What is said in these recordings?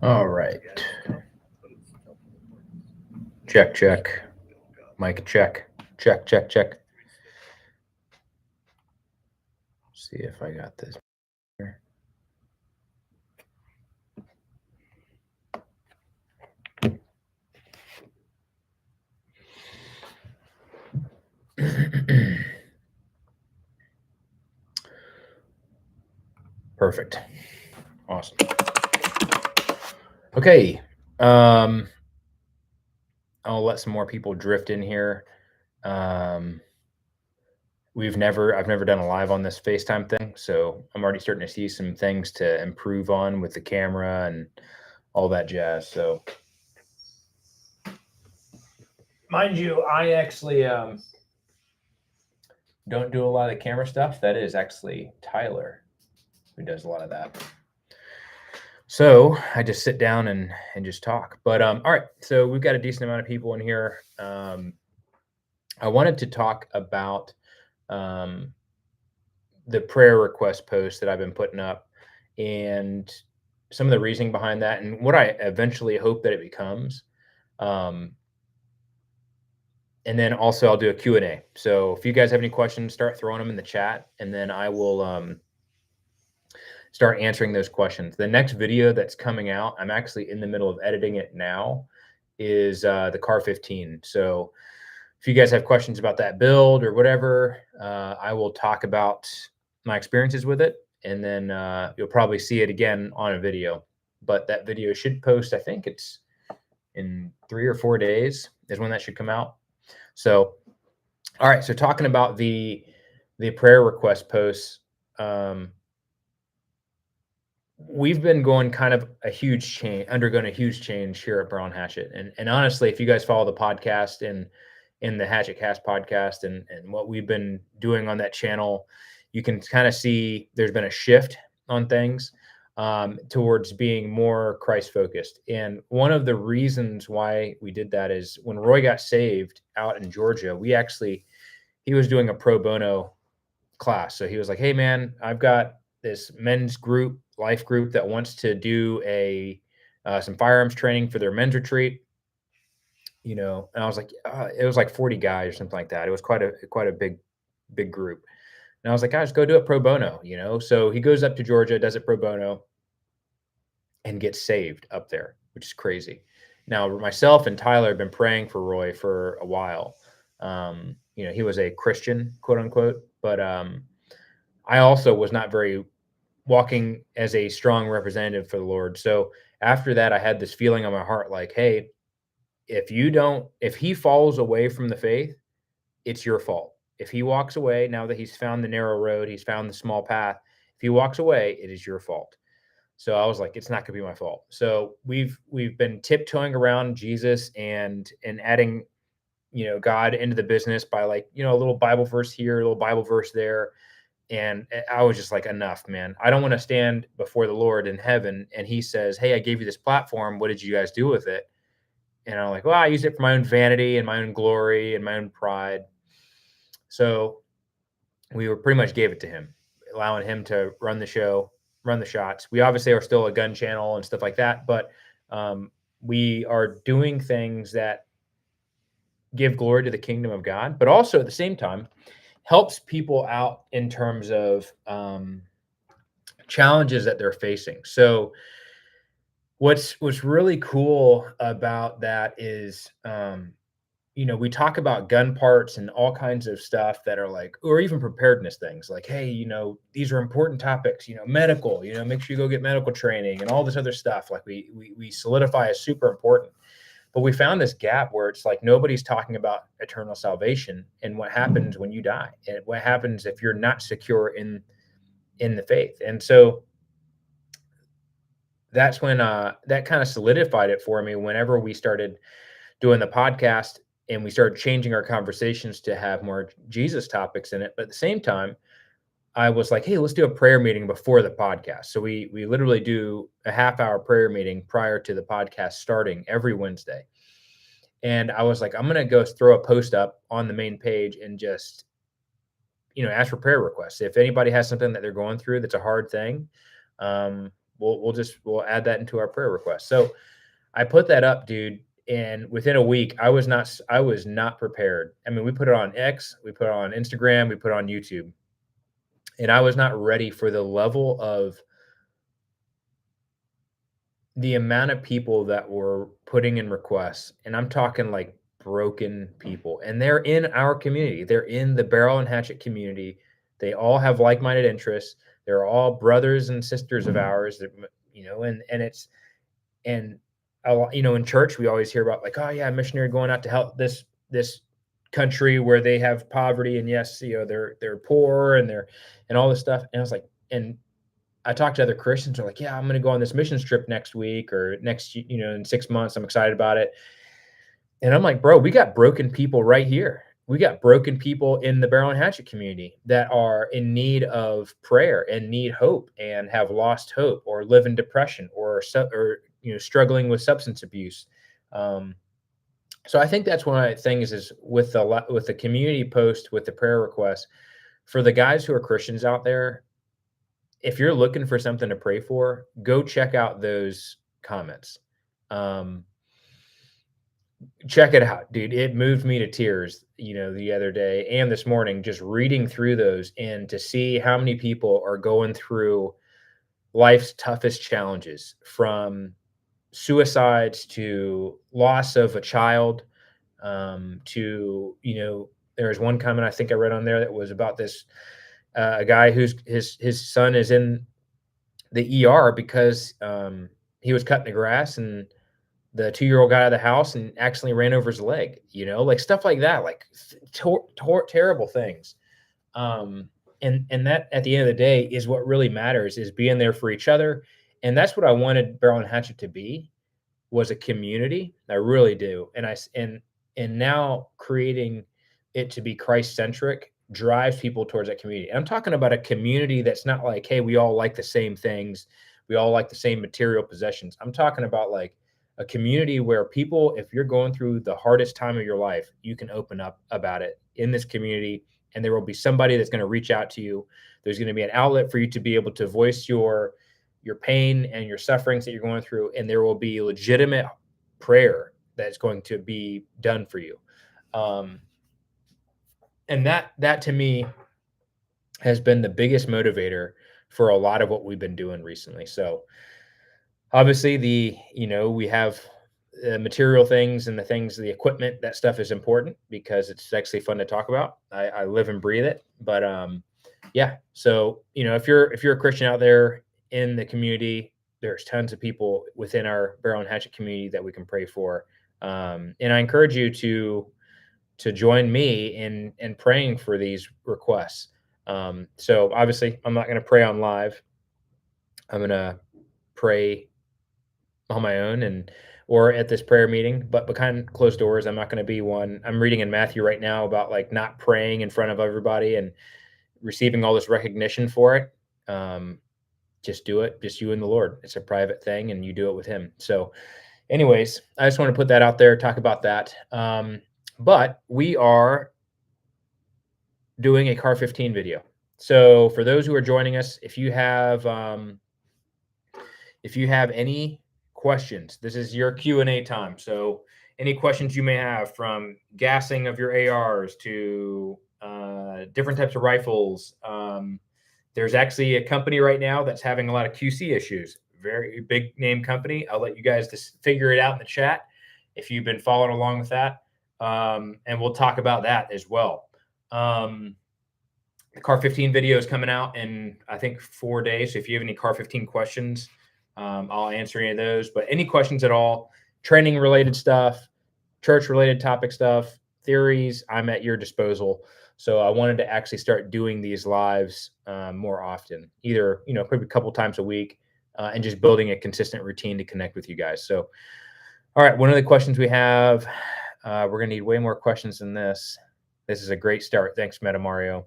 All right. Check, check. Mic check. Check, check, check. See if I got this here. Perfect. Awesome. Okay. I'll let some more people drift in here. I've never done a live on this FaceTime thing, so I'm already starting to see some things to improve on with the camera and all that jazz. So, mind you, I actually don't do a lot of the camera stuff. That is actually Tyler who does a lot of that. So I just sit down and just talk. But all right, so we've got a decent amount of people in here. I wanted to talk about the prayer request post that I've been putting up and some of the reasoning behind that and what I eventually hope that it becomes. And then also I'll do a Q&A. So if you guys have any questions, start throwing them in the chat, and then I will start answering those questions. The next video that's coming out, I'm actually in the middle of editing it now, is the Car 15. So if you guys have questions about that build or whatever, I will talk about my experiences with it, and then you'll probably see it again on a video. But that video should post, I think it's in 3 or 4 days is when that should come out. So, all right. So talking about the prayer request posts, we've been going kind of undergoing a huge change here at Brown Hatchet. And honestly, if you guys follow the podcast and in the Hatchet Cast podcast and what we've been doing on that channel, you can kind of see there's been a shift on things towards being more Christ focused. And one of the reasons why we did that is when Roy got saved out in Georgia, he was doing a pro bono class. So he was like, "Hey man, I've got this men's group, life group that wants to do some firearms training for their men's retreat." And I was like, it was like 40 guys or something like that. It was quite a big group. And I was like, guys, go do it pro bono, So he goes up to Georgia, does it pro bono, and gets saved up there, which is crazy. Now, myself and Tyler have been praying for Roy for a while. He was a Christian, quote unquote, but I also was not very walking as a strong representative for the Lord. So after that, I had this feeling on my heart, like, hey, if he falls away from the faith, it's your fault. If he walks away, now that he's found the narrow road, he's found the small path, if he walks away, it is your fault. So I was like, it's not gonna be my fault. So we've been tiptoeing around Jesus and adding, God into the business by, like, a little Bible verse here, a little Bible verse there. And I was just like, enough, man. I don't want to stand before the Lord in heaven and he says, hey, I gave you this platform. What did you guys do with it? And I'm like, well, I used it for my own vanity and my own glory and my own pride. So pretty much gave it to him, allowing him to run the show, run the shots. We obviously are still a gun channel and stuff like that, but we are doing things that give glory to the kingdom of God, but also at the same time helps people out in terms of challenges that they're facing. So what's really cool about that is, we talk about gun parts and all kinds of stuff that are like, or even preparedness things like, hey, these are important topics, medical, make sure you go get medical training and all this other stuff. Like we solidify as super important. But we found this gap where it's like nobody's talking about eternal salvation and what happens when you die and what happens if you're not secure in the faith. And so that's when that kind of solidified it for me whenever we started doing the podcast and we started changing our conversations to have more Jesus topics in it. But at the same time, I was like, hey, let's do a prayer meeting before the podcast. So we literally do a half-hour prayer meeting prior to the podcast starting every Wednesday. And I was like, I'm going to go throw a post up on the main page and just ask for prayer requests. If anybody has something that they're going through that's a hard thing, um, we'll add that into our prayer request. So I put that up, dude, and within a week, I was not prepared. I mean, we put it on X, we put it on Instagram, we put it on YouTube, and I was not ready for the amount of people that were putting in requests, and I'm talking like broken people, and they're in our community. They're in the barrel and hatchet community. They all have like-minded interests. They're all brothers and sisters of ours that, and it's and a lot, in church we always hear about like, oh yeah, missionary going out to help this country where they have poverty, and yes, they're poor and they're and all this stuff. And I was like, and I talked to other Christians who are like, yeah, I'm going to go on this missions trip next week or in 6 months. I'm excited about it. And I'm like, bro, we got broken people right here. We got broken people in the barrel and hatchet community that are in need of prayer and need hope and have lost hope or live in depression or struggling with substance abuse. Um, so I think that's one of the things is with the community post with the prayer request for the guys who are Christians out there. If you're looking for something to pray for, go check out those comments. Um, Check it out, dude. It moved me to tears, the other day and this morning, just reading through those and to see how many people are going through life's toughest challenges, from suicides to loss of a child, to, there's one comment I think I read on there that was about this a guy whose his son is in the ER because he was cutting the grass and the 2-year-old got out of the house and accidentally ran over his leg, like stuff like that, like terrible things. And that at the end of the day is what really matters, is being there for each other. And that's what I wanted Barrel and Hatchet to be, was a community. I really do. And now creating it to be Christ centric drives people towards that community. And I'm talking about a community that's not like, hey, we all like the same things, we all like the same material possessions. I'm talking about like a community where people, if you're going through the hardest time of your life, you can open up about it in this community, and there will be somebody that's going to reach out to you. There's going to be an outlet for you to be able to voice your pain and your sufferings that you're going through, and there will be legitimate prayer that's going to be done for you. And that to me has been the biggest motivator for a lot of what we've been doing recently. So obviously we have material things and the equipment, that stuff is important because it's actually fun to talk about. I live and breathe it. But yeah, so if you're a Christian out there in the community, there's tons of people within our Barrel and Hatchet community that we can pray for. And I encourage you to join me in praying for these requests. So obviously I'm not going to pray on live. I'm going to pray on my own or at this prayer meeting, but behind closed doors. I'm not going to be one. I'm reading in Matthew right now about like not praying in front of everybody and receiving all this recognition for it. Just do it, just you and the Lord. It's a private thing, and you do it with Him. So, anyways, I just want to put that out there, talk about that. But we are doing a Car 15 video. So, for those who are joining us, if you have any questions, this is your Q&A time. So any questions you may have, from gassing of your ARs to different types of rifles. There's actually a company right now that's having a lot of QC issues. Very big name company. I'll let you guys just figure it out in the chat if you've been following along with that. And we'll talk about that as well. The Car 15 video is coming out in, I think, 4 days. So if you have any Car 15 questions, I'll answer any of those. But any questions at all, training related stuff, church related topic stuff, theories, I'm at your disposal. So I wanted to actually start doing these lives more often, either, probably a couple times a week, and just building a consistent routine to connect with you guys. So, all right, one of the questions we have, we're going to need way more questions than this. This is a great start. Thanks, Meta Mario.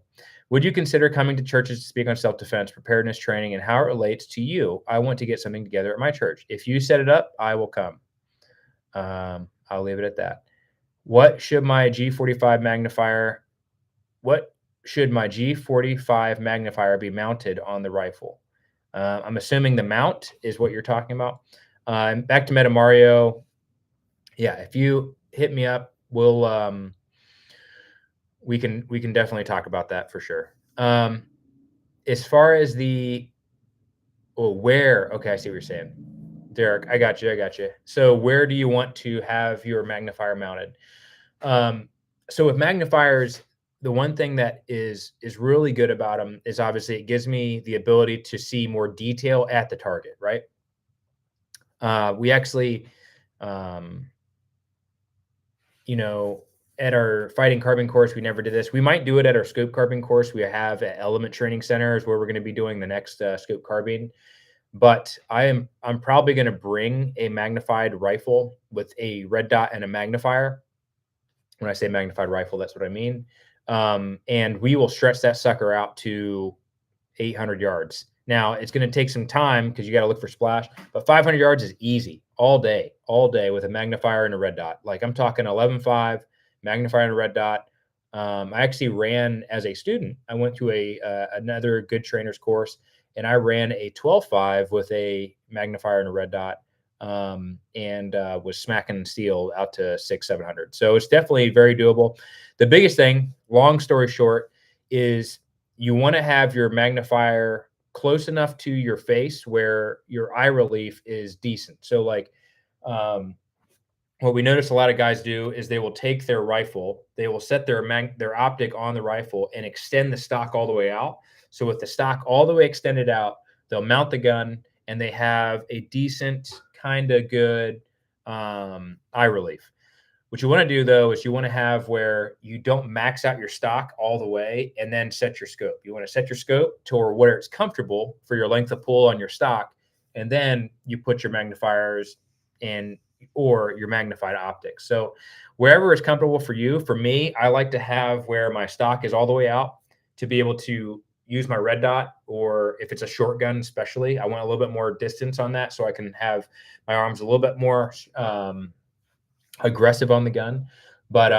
Would you consider coming to churches to speak on self-defense, preparedness training, and how it relates to you? I want to get something together at my church. If you set it up, I will come. I'll leave it at that. What should my G45 magnifier? What should my G45 magnifier be mounted on the rifle? I'm assuming the mount is what you're talking about. Back to Meta Mario. Yeah, if you hit me up, we can definitely talk about that for sure. As far as the where, okay, I see what you're saying, Derek. I got you. I got you. So where do you want to have your magnifier mounted? Um, so with magnifiers, the one thing that is really good about them is obviously it gives me the ability to see more detail at the target, right? We actually, um, you know, at our fighting carbine course, we never did this. We might do it at our scope carbine course. We have at Element Training Centers where we're going to be doing the next scope carbine. But I'm probably going to bring a magnified rifle with a red dot and a magnifier. When I say magnified rifle, that's what I mean. And we will stretch that sucker out to 800 yards. Now it's going to take some time because you got to look for splash, but 500 yards is easy all day with a magnifier and a red dot. Like I'm talking 11.5 magnifier and a red dot. I actually ran as a student. I went to another good trainer's course, and I ran a 12.5 with a magnifier and a red dot, and was smacking steel out to 600-700. So it's definitely very doable. The biggest thing, long story short, is you want to have your magnifier close enough to your face where your eye relief is decent. So like um, what we notice a lot of guys do is they will take their rifle, they will set their optic on the rifle and extend the stock all the way out. So with the stock all the way extended out, they'll mount the gun and they have a decent kind of good eye relief. What you want to do though is you want to have where you don't max out your stock all the way and then set your scope. You want to set your scope to where it's comfortable for your length of pull on your stock, and then you put your magnifiers in or your magnified optics. So wherever is comfortable for you. For me, I like to have where my stock is all the way out to be able to use my red dot, or if it's a short gun, especially, I want a little bit more distance on that so I can have my arms a little bit more aggressive on the gun. But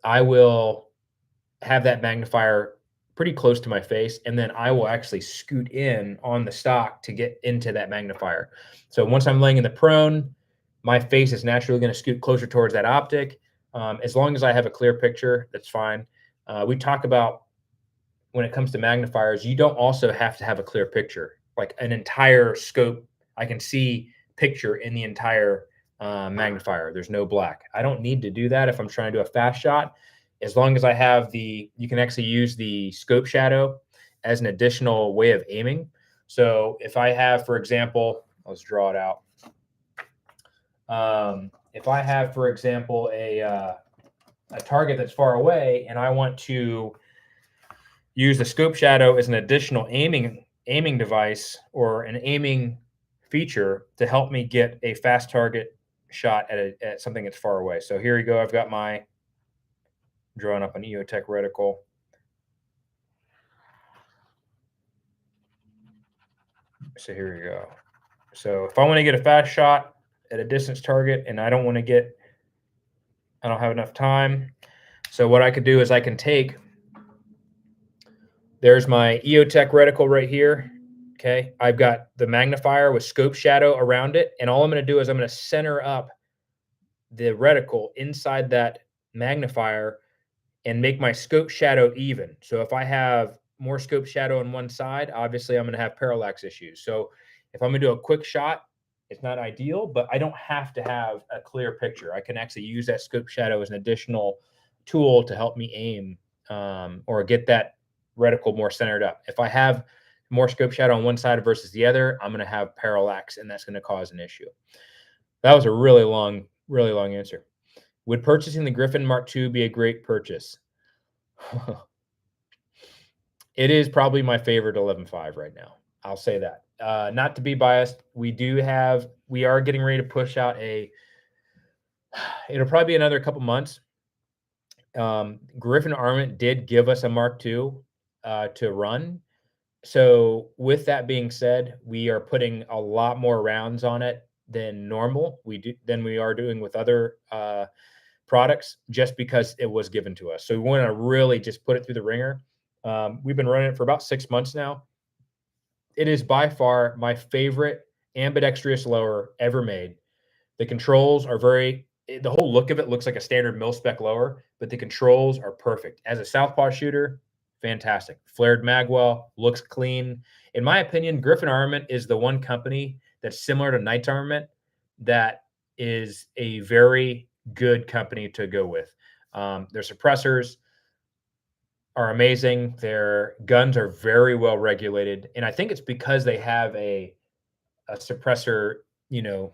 I will have that magnifier pretty close to my face, and then I will actually scoot in on the stock to get into that magnifier. So once I'm laying in the prone, my face is naturally going to scoot closer towards that optic. As long as I have a clear picture, that's fine. We talk about when it comes to magnifiers, you don't also have to have a clear picture, like an entire scope. I can see picture in the entire magnifier. There's no black. I don't need to do that if I'm trying to do a fast shot. As long as I have you can actually use the scope shadow as an additional way of aiming. So if I have, for example, let's draw it out. If I have, for example, a target that's far away and I want to use the scope shadow as an additional aiming device or an aiming feature to help me get a fast target shot at something that's far away. So here you go. I've got my drawing up an EOTech reticle. So here you go. So if I want to get a fast shot at a distance target and I don't have enough time. So what I could do is I can take, there's my EOTech reticle right here. Okay. I've got the magnifier with scope shadow around it. And all I'm going to do is I'm going to center up the reticle inside that magnifier and make my scope shadow even. So if I have more scope shadow on one side, obviously I'm going to have parallax issues. So if I'm going to do a quick shot, it's not ideal, but I don't have to have a clear picture. I can actually use that scope shadow as an additional tool to help me aim or get that reticle more centered up. If I have more scope shadow on one side versus the other, I'm going to have parallax, and that's going to cause an issue. That was a really long answer. Would purchasing the Griffin Mark II be a great purchase? It is probably my favorite 11.5 right now. I'll say that. Not to be biased, we are getting ready to push out it'll probably be another couple months. Griffin Armament did give us a Mark II to run. So with that being said, we are putting a lot more rounds on it than normal. Than we are doing with other products just because it was given to us. So we want to really just put it through the ringer. We've been running it for about 6 months now. It is by far my favorite ambidextrous lower ever made. The controls are the whole look of it looks like a standard mil spec lower, but the controls are perfect. As a southpaw shooter, fantastic. Flared magwell, looks clean. In my opinion, Griffin Armament is the one company that's similar to Knight's Armament that is a very good company to go with. Their suppressors are amazing. Their guns are very well regulated, and I think it's because they have a suppressor, you know,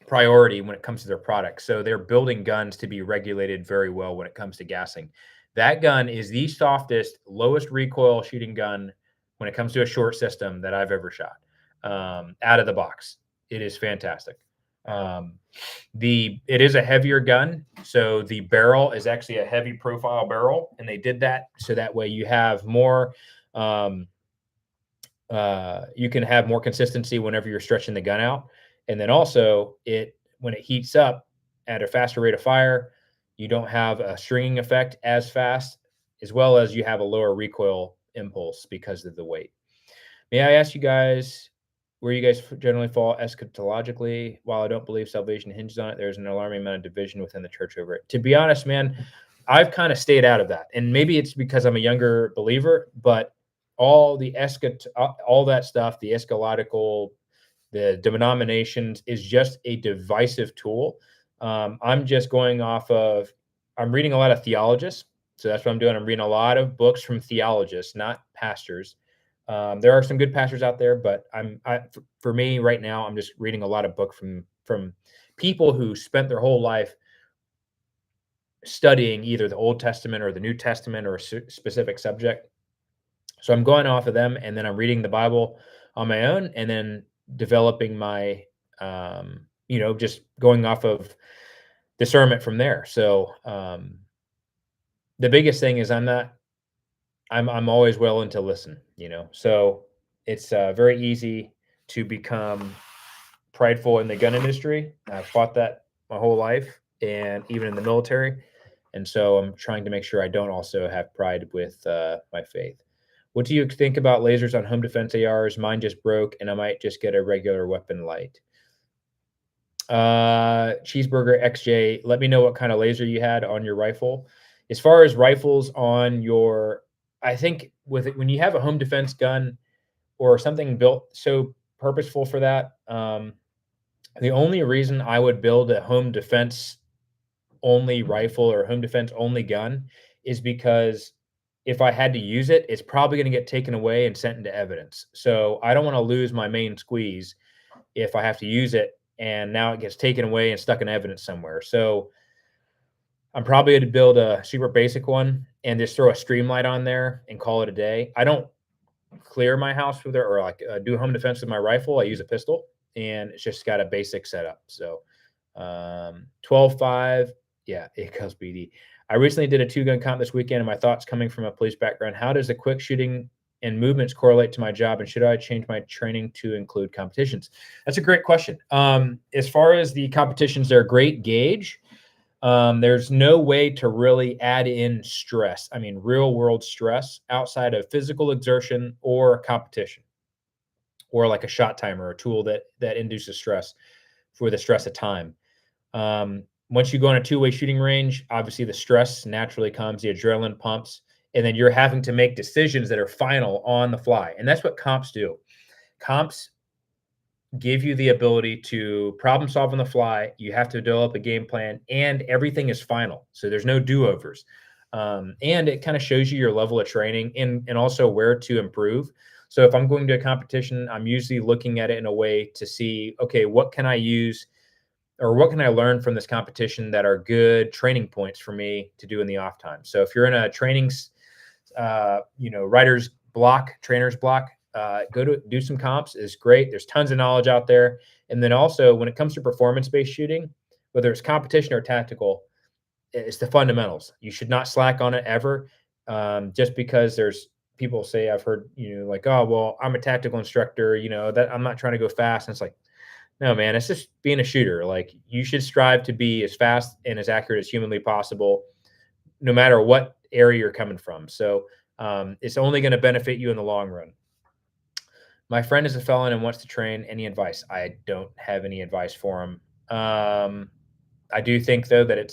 priority when it comes to their products. So they're building guns to be regulated very well when it comes to gassing. That gun is the softest, lowest recoil shooting gun when it comes to a short system that I've ever shot. Out of the box, it is fantastic. Um, it is a heavier gun, so the barrel is actually a heavy profile barrel, and they did that so that way you have more. Um, you can have more consistency whenever you're stretching the gun out. And then also when it heats up at a faster rate of fire, you don't have a stringing effect as fast, as well as you have a lower recoil impulse because of the weight. May I ask you guys where you guys generally fall eschatologically? While I don't believe salvation hinges on it, there's an alarming amount of division within the church over it. To be honest, man, I've kind of stayed out of that. And maybe it's because I'm a younger believer, but all all that stuff, the eschatological, the denominations is just a divisive tool. I'm just going off of, I'm reading a lot of theologists. So that's what I'm doing. I'm reading a lot of books from theologists, not pastors. There are some good pastors out there, but for me right now, I'm just reading a lot of books from people who spent their whole life studying either the Old Testament or the New Testament or a specific subject. So I'm going off of them, and then I'm reading the Bible on my own, and then developing my, just going off of discernment from there. So the biggest thing is I'm always willing to listen, So it's very easy to become prideful in the gun industry. I've fought that my whole life, and even in the military. And so I'm trying to make sure I don't also have pride with my faith. What do you think about lasers on home defense ARs? Mine just broke, and I might just get a regular weapon light. Cheeseburger XJ, let me know what kind of laser you had on your rifle. As far as rifles on I think when you have a home defense gun or something built so purposeful for that, the only reason I would build a home defense only rifle or home defense only gun is because if I had to use it, it's probably going to get taken away and sent into evidence. So I don't want to lose my main squeeze if I have to use it and now it gets taken away and stuck in evidence somewhere. So I'm probably going to build a super basic one and just throw a streamlight on there and call it a day. I don't clear my house with it or do home defense with my rifle. I use a pistol, and it's just got a basic setup. So 12.5. Yeah, it goes BD. I recently did a 2-gun comp this weekend, and my thoughts coming from a police background. How does the quick shooting and movements correlate to my job, and should I change my training to include competitions? That's a great question. As far as the competitions, they're a great gauge. There's no way to really add in stress. I mean, real world stress outside of physical exertion or competition, or like a shot timer, a tool that induces stress for the stress of time. Once you go on a two-way shooting range, obviously the stress naturally comes, the adrenaline pumps, and then you're having to make decisions that are final on the fly. And that's what comps do. Comps give you the ability to problem solve on the fly. You have to develop a game plan, and everything is final. So there's no do-overs. And it kind of shows you your level of training and also where to improve. So if I'm going to a competition, I'm usually looking at it in a way to see, okay, what can I use or what can I learn from this competition that are good training points for me to do in the off time? So if you're in a writer's block, trainer's block, go to do some comps is great. There's tons of knowledge out there. And then also when it comes to performance-based shooting, whether it's competition or tactical, it's the fundamentals. You should not slack on it ever. Just because there's people say, I've heard, like, oh, well, I'm a tactical instructor, that I'm not trying to go fast. And it's like, No, man, it's just being a shooter. Like, you should strive to be as fast and as accurate as humanly possible, no matter what area you're coming from. So, it's only going to benefit you in the long run. My friend is a felon and wants to train. Any advice? I don't have any advice for him. I do think though that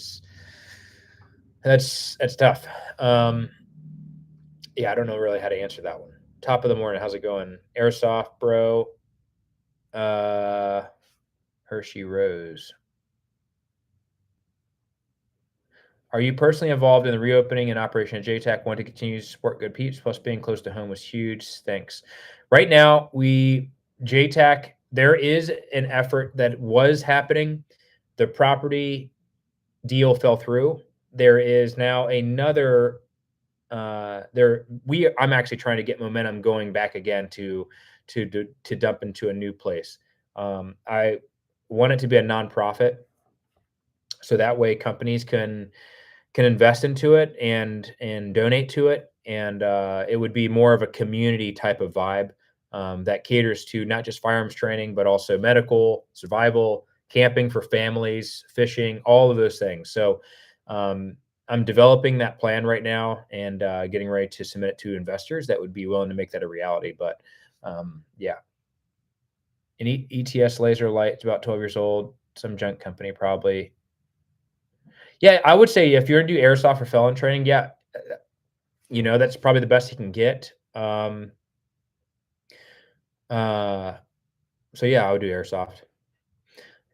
that's tough. Um, yeah, I don't know really how to answer that one. Top of the morning, how's it going? Airsoft, bro. Uh, Hershey Rose. Are you personally involved in the reopening and operation of JTAC? Want to continue to support good peeps, plus being close to home was huge. Thanks. Right now, JTAC, there is an effort that was happening. The property deal fell through. There is now another I'm actually trying to get momentum going back again to dump into a new place. I want it to be a nonprofit, so that way companies can invest into it and donate to it, and it would be more of a community type of vibe that caters to not just firearms training, but also medical, survival, camping for families, fishing, all of those things. So um, I'm developing that plan right now and getting ready to submit it to investors that would be willing to make that a reality. But yeah, an ETS laser light, it's about 12 years old, some junk company probably. Yeah, I would say if you're gonna do airsoft for felon training, yeah, that's probably the best you can get. Uh, so yeah, I would do airsoft.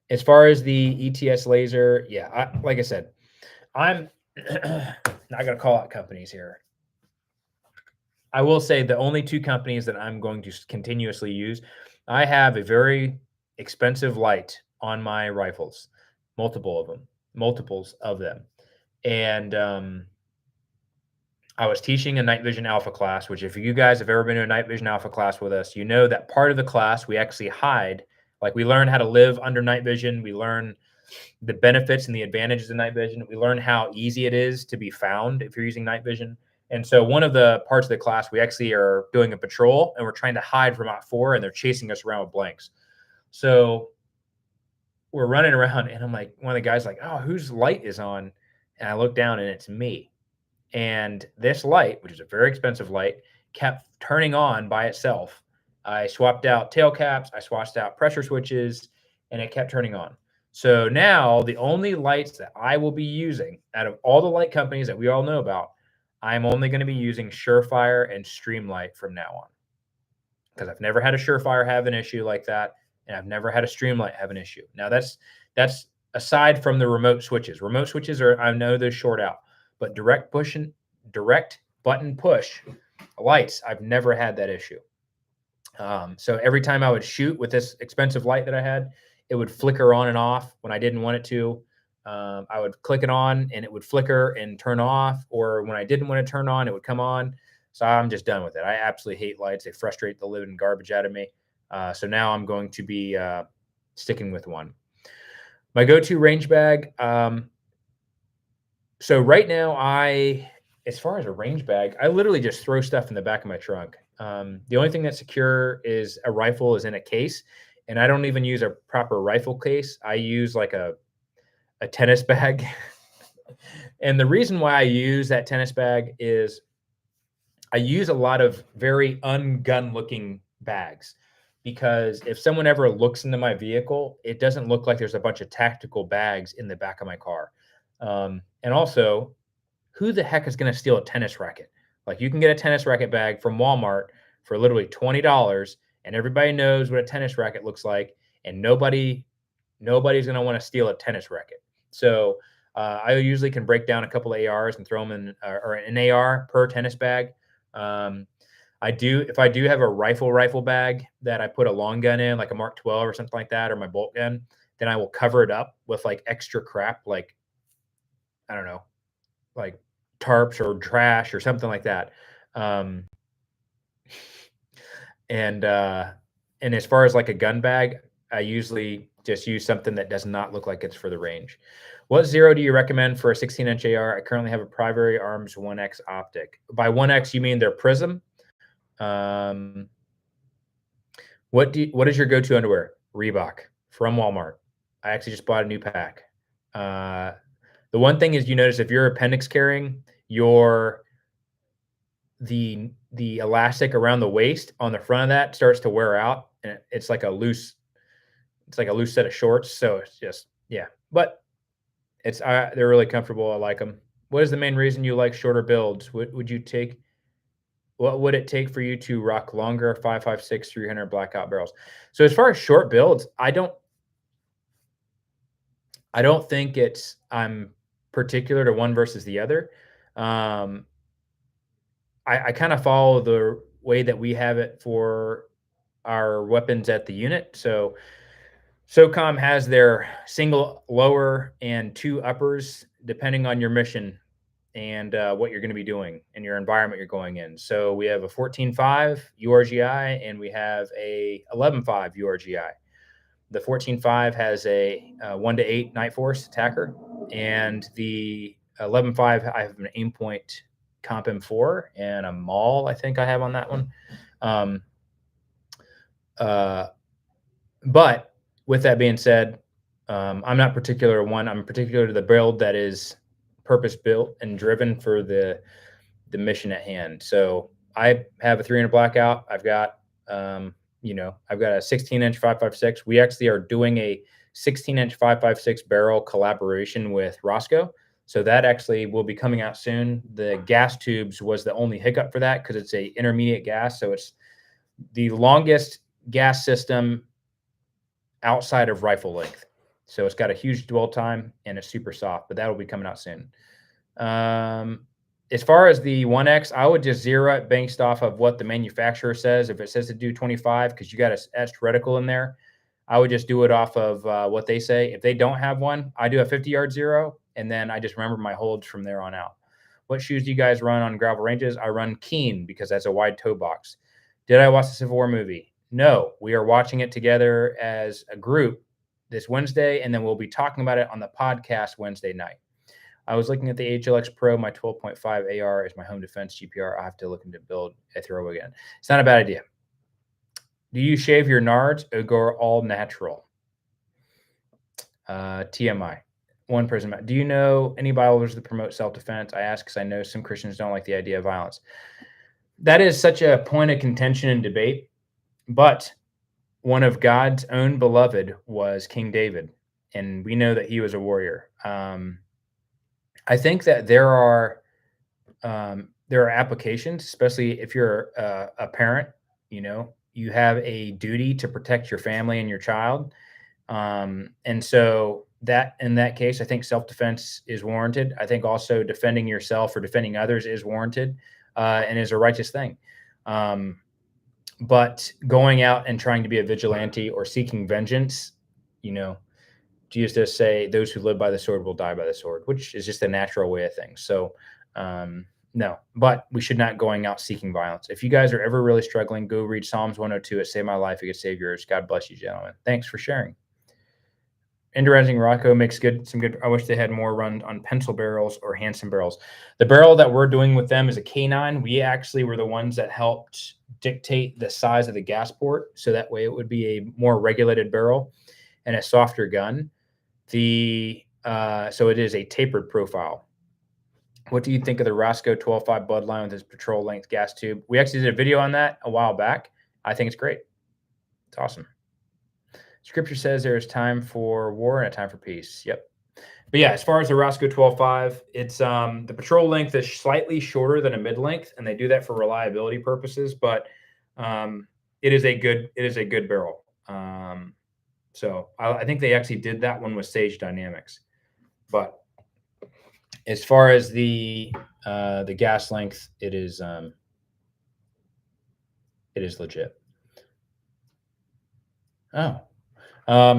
As far as the ETS laser, yeah, like I said, I'm not gonna call out companies here. I will say the only two companies that I'm going to continuously use, I have a very expensive light on my rifles, multiples of them, and I was teaching a night vision alpha class, which if you guys have ever been to a night vision alpha class with us, you know that part of the class we actually hide. Like, we learn how to live under night vision. We learn the benefits and the advantages of night vision. We learn how easy it is to be found if you're using night vision. And so one of the parts of the class, we actually are doing a patrol and we're trying to hide from OPT4 and they're chasing us around with blanks. So we're running around and I'm like, one of the guys like, oh, whose light is on? And I look down and it's me. And this light, which is a very expensive light, kept turning on by itself. I swapped out tail caps, I swatched out pressure switches, and it kept turning on. So now the only lights that I will be using out of all the light companies that we all know about, I'm only going to be using Surefire and Streamlight from now on. Because I've never had a Surefire have an issue like that, and I've never had a Streamlight have an issue. Now that's aside from the remote switches. Remote switches are, I know they're short out, but direct button push lights, I've never had that issue. So every time I would shoot with this expensive light that I had, it would flicker on and off when I didn't want it to. I would click it on and it would flicker and turn off, or when I didn't want to turn on, it would come on. So I'm just done with it. I absolutely hate lights. They frustrate the living garbage out of me. So now I'm going to be sticking with one. My go-to range bag. So right now, as far as a range bag, I literally just throw stuff in the back of my trunk. The only thing that's secure is a rifle is in a case, and I don't even use a proper rifle case. I use like a tennis bag. And the reason why I use that tennis bag is I use a lot of very ungun looking bags, because if someone ever looks into my vehicle, it doesn't look like there's a bunch of tactical bags in the back of my car. And also, who the heck is going to steal a tennis racket? Like, you can get a tennis racket bag from Walmart for literally $20, and everybody knows what a tennis racket looks like, and nobody's going to want to steal a tennis racket. So I usually can break down a couple of ARs and throw them in, or an AR per tennis bag. If I do have a rifle bag that I put a long gun in, like a Mark 12 or something like that, or my bolt gun, then I will cover it up with like extra crap, like, I don't know, like tarps or trash or something like that. Um, and as far as like a gun bag, I usually just use something that does not look like it's for the range. What zero do you recommend for a 16-inch AR? I currently have a Primary Arms 1X optic. By 1X, you mean their Prism? What is your go-to underwear? Reebok from Walmart. I actually just bought a new pack. Uh, the one thing is, you notice if you're appendix carrying, your the elastic around the waist on the front of that starts to wear out, and it's like a loose set of shorts. So it's just, yeah, but they're really comfortable. I like them. What is the main reason you like shorter builds? What would it take for you to rock longer 5.56 300 blackout barrels? So as far as short builds, I don't think I'm particular to one versus the other. Um, I kind of follow the way that we have it for our weapons at the unit. So SOCOM has their single lower and two uppers, depending on your mission and what you're going to be doing and your environment you're going in. So we have a 14.5 URGI and we have a 11.5 URGI. The 14.5 has a 1 to 8 night force attacker, and the 11.5 I have an aim point comp M4 and a maul I think I have on that one. Um, uh, but with that being said, I'm not particular to one. I'm particular to the build that is purpose built and driven for the mission at hand. So I have a 300 blackout. I've got a 16-inch 5.56. We actually are doing a 16-inch 5.56 barrel collaboration with Roscoe. So that actually will be coming out soon. The gas tubes was the only hiccup for that because it's a intermediate gas. So it's the longest gas system outside of rifle length. So it's got a huge dwell time and it's super soft, but that'll be coming out soon. As far as the 1X, I would just zero it based off of what the manufacturer says. If it says to do 25, because you got a etched reticle in there, I would just do it off of what they say. If they don't have one, I do a 50-yard zero, and then I just remember my holds from there on out. What shoes do you guys run on gravel ranges? I run Keen because that's a wide toe box. Did I watch the Civil War movie? No. We are watching it together as a group this Wednesday, and then we'll be talking about it on the podcast Wednesday night. I was looking at the HLX Pro. My 12.5 AR is my home defense GPR. I have to look into build a throw again. It's not a bad idea. Do you shave your nards or go all natural? TMI. One person. Do you know any Bibles that promote self-defense? I ask because I know some Christians don't like the idea of violence. That is such a point of contention and debate. But one of God's own beloved was King David, and we know that he was a warrior. I think that there are applications, especially if you're a parent. You have a duty to protect your family and your child, and so that in that case, I think self-defense is warranted. I think also defending yourself or defending others is warranted and is a righteous thing. But going out and trying to be a vigilante or seeking vengeance, Jesus does say, "Those who live by the sword will die by the sword," which is just a natural way of things. So, no, but we should not going out seeking violence. If you guys are ever really struggling, go read Psalms 102. It saved my life. It could save yours. God bless you, gentlemen. Thanks for sharing. Indirecting Rocco makes some good. I wish they had more run on pencil barrels or Hansen barrels. The barrel that we're doing with them is a K9. We actually were the ones that helped dictate the size of the gas port, so that way it would be a more regulated barrel and a softer gun. So it is a tapered profile. What do you think of the Roscoe 12.5 Bloodline with his patrol length gas tube? We actually did a video on that a while back. I think it's great. It's awesome. Scripture says there is time for war and a time for peace. Yep. But yeah, as far as the Roscoe 12.5, it's the patrol length is slightly shorter than a mid length, and they do that for reliability purposes. But it is a good barrel. So I think they actually did that one with Sage Dynamics. But as far as the gas length, it is legit. Oh.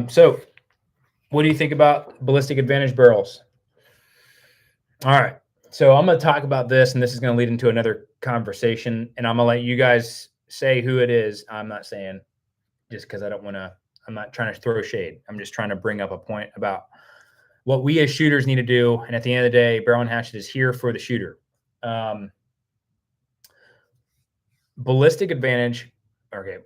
So what do you think about ballistic advantage barrels? All right. So I'm going to talk about this, and this is going to lead into another conversation, and I'm going to let you guys say who it is. I'm not saying just because I'm not trying to throw shade. I'm just trying to bring up a point about what we as shooters need to do. And at the end of the day, Barrel and Hatchet is here for the shooter. Ballistic advantage. Okay.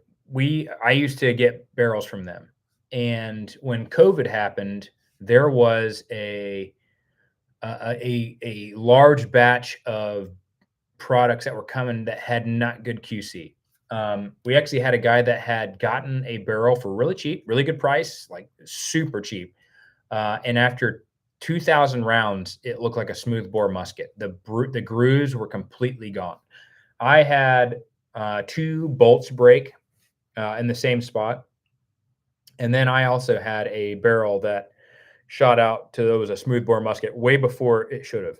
I used to get barrels from them. And when COVID happened, there was a large batch of products that were coming that had not good QC. We actually had a guy that had gotten a barrel for really cheap, really good price, like super cheap. And after 2,000 rounds, it looked like a smooth bore musket. The grooves were completely gone. I had two bolts break in the same spot, and then I also had a barrel that shot out to it was a smooth bore musket way before it should have.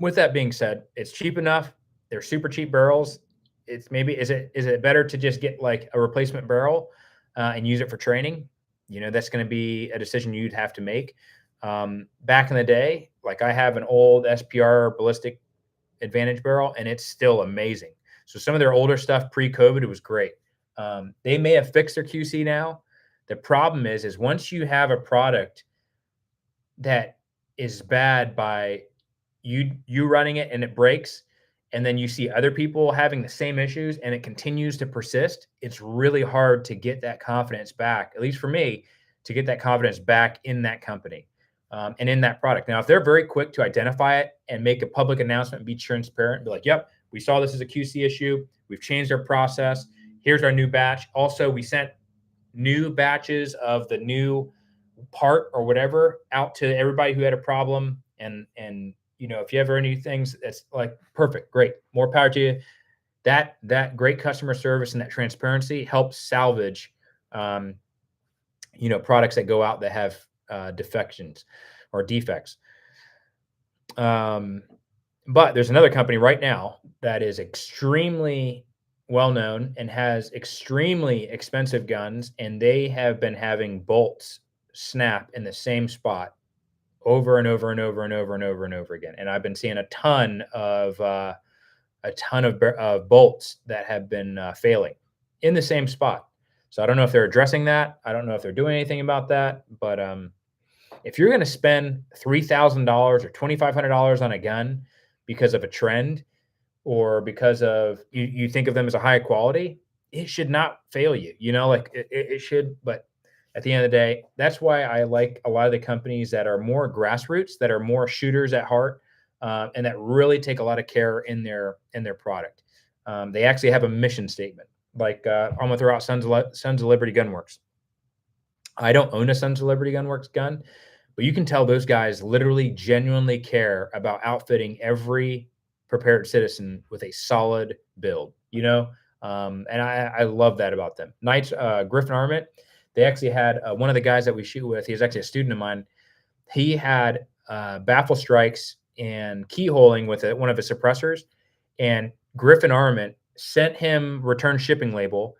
With that being said, it's cheap enough. They're super cheap barrels. It's maybe is it better to just get like a replacement barrel and use it for training? That's going to be a decision you'd have to make. Back in the day, like I have an old SPR ballistic Advantage barrel, and it's still amazing. So some of their older stuff pre-COVID, it was great. They may have fixed their QC now. The problem is once you have a product that is bad by you running it and it breaks, and then you see other people having the same issues and it continues to persist, it's really hard to get that confidence back, at least for me, to get that confidence back in that company and in that product. Now, if they're very quick to identify it and make a public announcement, be transparent, be like, yep, we saw this as a QC issue. We've changed our process. Here's our new batch. Also, we sent new batches of the new part or whatever out to everybody who had a problem. And if you ever any things that's like perfect, great, more power to you. That great customer service and that transparency helps salvage products that go out that have defections or defects. But there's another company right now that is extremely well known and has extremely expensive guns, and they have been having bolts snap in the same spot over and over and over and over and over and over again. And I've been seeing a ton of bolts that have been failing in the same spot. So I don't know if they're addressing that. I don't know if they're doing anything about that. But if you're going to spend $3,000 or $2,500 on a gun because of a trend, or because of you think of them as a high quality, it should not fail you. Like it should. But at the end of the day, that's why I like a lot of the companies that are more grassroots, that are more shooters at heart, and that really take a lot of care in their product. They actually have a mission statement. Like I'm gonna throw out Sons of Liberty Gunworks. I don't own a Sons of Liberty Gunworks gun, but you can tell those guys literally genuinely care about outfitting every prepared citizen with a solid build. And I love that about them. Knights, Griffin Armament, they actually had one of the guys that we shoot with, he's actually a student of mine. He had baffle strikes and keyholing with one of his suppressors, and Griffin Armament sent him return shipping label.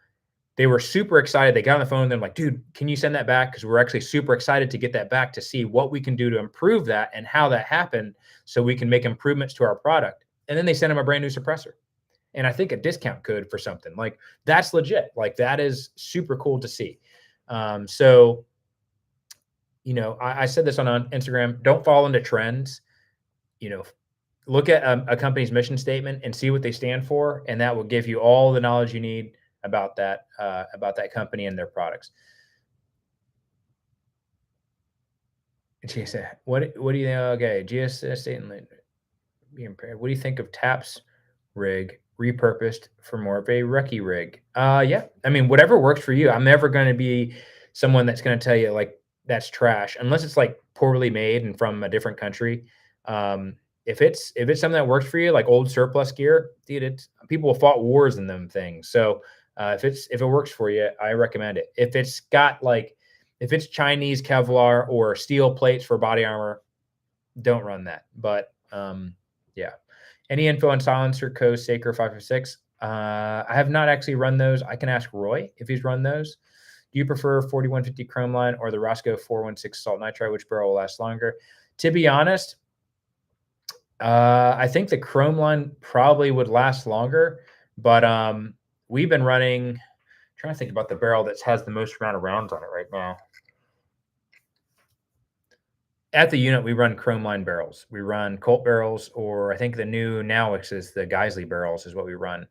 They were super excited. They got on the phone and they're like, dude, can you send that back? Because we're actually super excited to get that back to see what we can do to improve that and how that happened so we can make improvements to our product. And then they sent him a brand new suppressor. And I think a discount code for something. Like, that's legit. Like, that is super cool to see. So, I said this on Instagram, don't fall into trends. Look at a company's mission statement and see what they stand for. And that will give you all the knowledge you need about that company and their products. GSA, what do you think? Okay, GSA statement be impaired. What do you think of TAPS rig repurposed for more of a recce rig? Yeah, I mean, whatever works for you. I'm never going to be someone that's going to tell you like that's trash unless it's like poorly made and from a different country. If it's something that works for you, like old surplus gear, dude, people have fought wars in them things. So if it works for you, I recommend it. If it's Chinese Kevlar or steel plates for body armor, don't run that. But yeah. Any info on silencer, Co, Saker 556? I have not actually run those. I can ask Roy if he's run those. Do you prefer 4150 Chrome Line or the Roscoe 416 Salt Nitride? Which barrel will last longer? To be honest, I think the Chrome Line probably would last longer, but we've been running. Trying to think about the barrel that has the most amount of rounds on it right now. At the unit, we run Chrome Line barrels. We run Colt barrels, or I think the new Nowix is the Geisley barrels is what we run.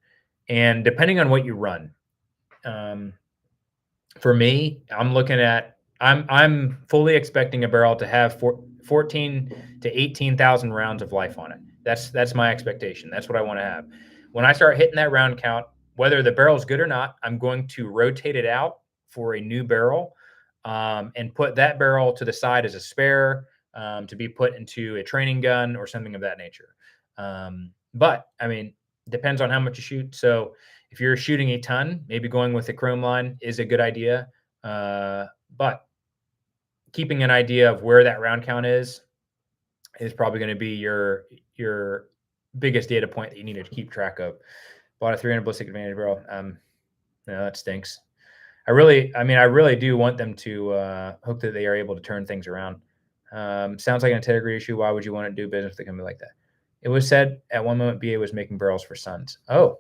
And depending on what you run, For me, I'm fully expecting a barrel to have 14 to 18,000 rounds of life on it. That's my expectation. That's what I want to have. When I start hitting that round count, whether the barrel's good or not, I'm going to rotate it out for a new barrel, and put that barrel to the side as a spare, to be put into a training gun or something of that nature. But I mean, depends on how much you shoot. So if you're shooting a ton, maybe going with the chrome line is a good idea. But keeping an idea of where that round count is probably going to be your biggest data point that you need to keep track of. Bought a 300 ballistic advantage barrel. No, that stinks. I really do want them to hope that they are able to turn things around. Sounds like an integrity issue. Why would you want to do business with a company like that? It was said at one moment BA was making barrels for Sons. Oh,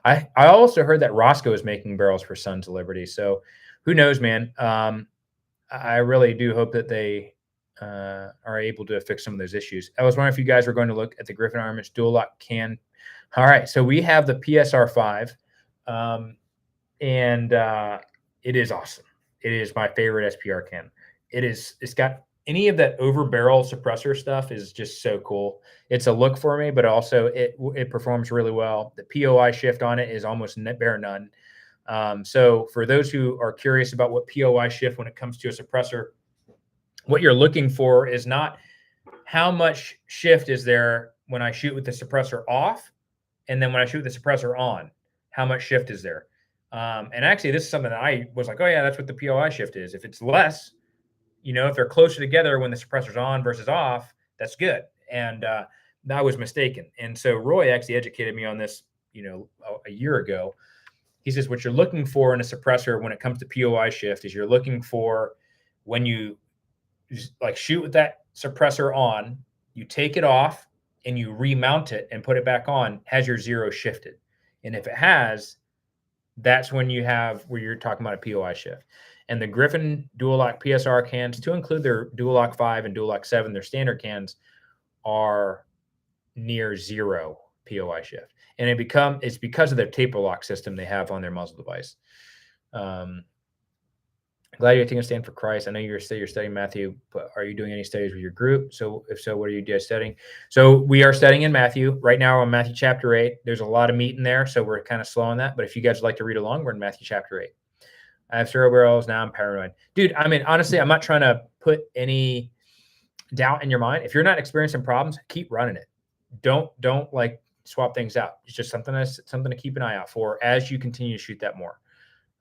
I also heard that Roscoe is making barrels for Sons of Liberty. So who knows, man? I really do hope that they are able to fix some of those issues. I was wondering if you guys were going to look at the Griffin Armaments dual lock can. All right, so we have the PSR 5, and it is awesome. It is my favorite SPR can. It's got any of that over barrel suppressor stuff is just so cool. It's a look for me, but also it performs really well. The POI shift on it is almost bare none. So for those who are curious about what POI shift when it comes to a suppressor, what you're looking for is not how much shift is there when I shoot with the suppressor off, and then when I shoot the suppressor on, how much shift is there? And actually, this is something that I was like, oh yeah, that's what the POI shift is. If it's less, if they're closer together when the suppressor's on versus off, that's good. And I was mistaken. And so Roy actually educated me on this, a year ago. He says what you're looking for in a suppressor when it comes to POI shift is you're looking for when you like shoot with that suppressor on, you take it off and you remount it and put it back on, has your zero shifted? And if it has, that's when you have where you're talking about a POI shift. And the Griffin dual lock PSR cans, to include their dual lock 5 and dual lock 7, their standard cans are near zero POI shift. And it's because of their taper lock system they have on their muzzle device. Glad you're taking a stand for Christ. I know you're studying Matthew, but are you doing any studies with your group? So if so, what are you guys studying? So we are studying in Matthew. Right now we're on Matthew chapter 8. There's a lot of meat in there, so we're kind of slow on that. But if you guys would like to read along, we're in Matthew chapter 8. I have zero barrels. Now I'm paranoid. Dude, I mean, honestly, I'm not trying to put any doubt in your mind. If you're not experiencing problems, keep running it. Don't like swap things out. It's just something to keep an eye out for as you continue to shoot that more.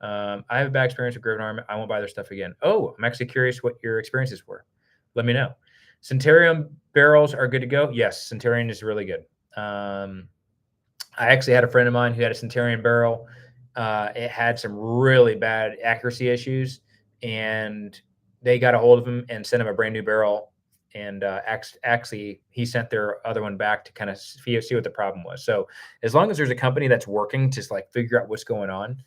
I have a bad experience with Griffin Armament. I won't buy their stuff again. Oh, I'm actually curious what your experiences were. Let me know. Centurion barrels are good to go. Yes, Centurion is really good. I actually had a friend of mine who had a Centurion barrel. It had some really bad accuracy issues, and they got a hold of him and sent him a brand new barrel. And actually, he sent their other one back to kind of see what the problem was. So as long as there's a company that's working to like figure out what's going on,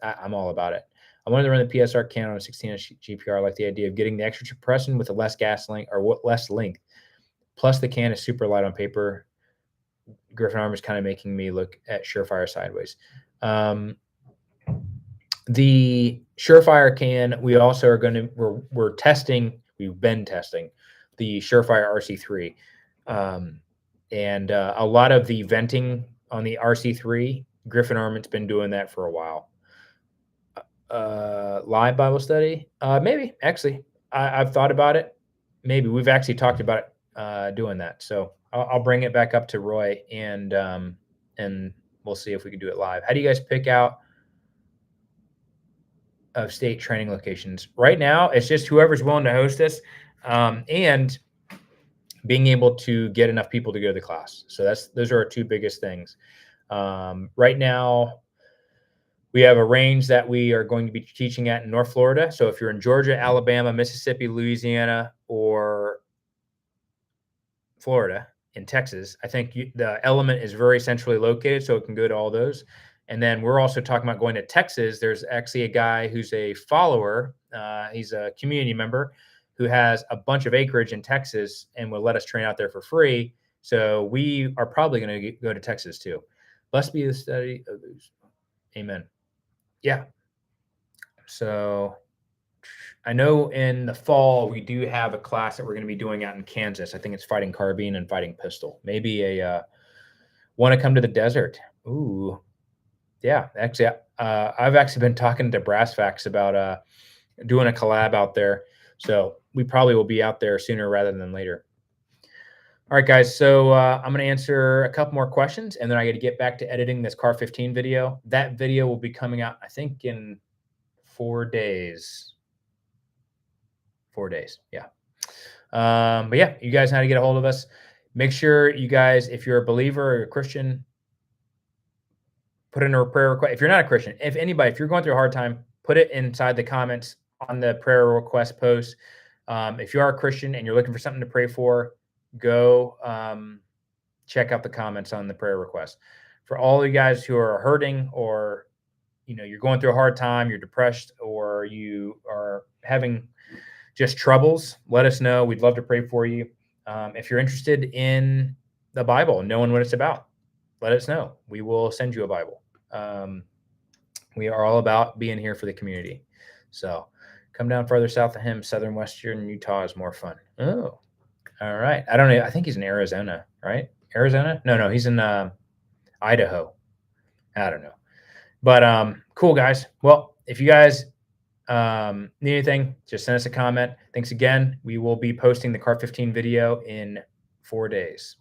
I'm all about it. I wanted to run the PSR can on a 16-inch GPR. I like the idea of getting the extra suppression with a less gas length or less length. Plus, the can is super light on paper. Griffin Armor is kind of making me look at Surefire sideways. The Surefire can, we also are going to, we're testing, we've been testing the Surefire RC3. And a lot of the venting on the RC3, Griffin Armament's been doing that for a while. Live Bible study? Maybe, actually. I've thought about it. Maybe. We've actually talked about it, doing that. So I'll bring it back up to Roy, and we'll see if we can do it live. How do you guys pick out of state training locations? Right now, it's just whoever's willing to host us, and being able to get enough people to go to the class. So those are our two biggest things. Right now, we have a range that we are going to be teaching at in North Florida. So if you're in Georgia, Alabama, Mississippi, Louisiana, or Florida, in Texas, I think the element is very centrally located, so it can go to all those. And then we're also talking about going to Texas. There's actually a guy who's a follower. He's a community member who has a bunch of acreage in Texas and will let us train out there for free. So we are probably going to go to Texas too. Blessed be the study of those. Amen. Yeah. So I know in the fall we do have a class that we're going to be doing out in Kansas. I think it's fighting carbine and fighting pistol. Maybe a want to come to the desert. Ooh, yeah. Actually, I've actually been talking to Brass Facts about doing a collab out there. So we probably will be out there sooner rather than later. All right, guys. So I'm going to answer a couple more questions, and then I got to get back to editing this Car 15 video. That video will be coming out, I think, in 4 days. 4 days. Yeah. But yeah, you guys know how to get a hold of us. Make sure you guys, if you're a believer or a Christian, put in a prayer request. If you're not a Christian, if anybody, if you're going through a hard time, put it inside the comments on the prayer request post. If you are a Christian and you're looking for something to pray for, go check out the comments on the prayer request. For all you guys who are hurting, or you're going through a hard time, you're depressed, or you are having just troubles, let us know. We'd love to pray for you. If you're interested in the Bible, knowing what it's about, let us know. We will send you a Bible. We are all about being here for the community. So come down further south of him. Southern Western Utah is more fun. Oh, all right. I don't know. I think he's in Arizona, right? Arizona? No, he's in Idaho. I don't know. But cool, guys. Well, if you guys need anything, just send us a comment. Thanks again. We will be posting the Car 15 video in 4 days.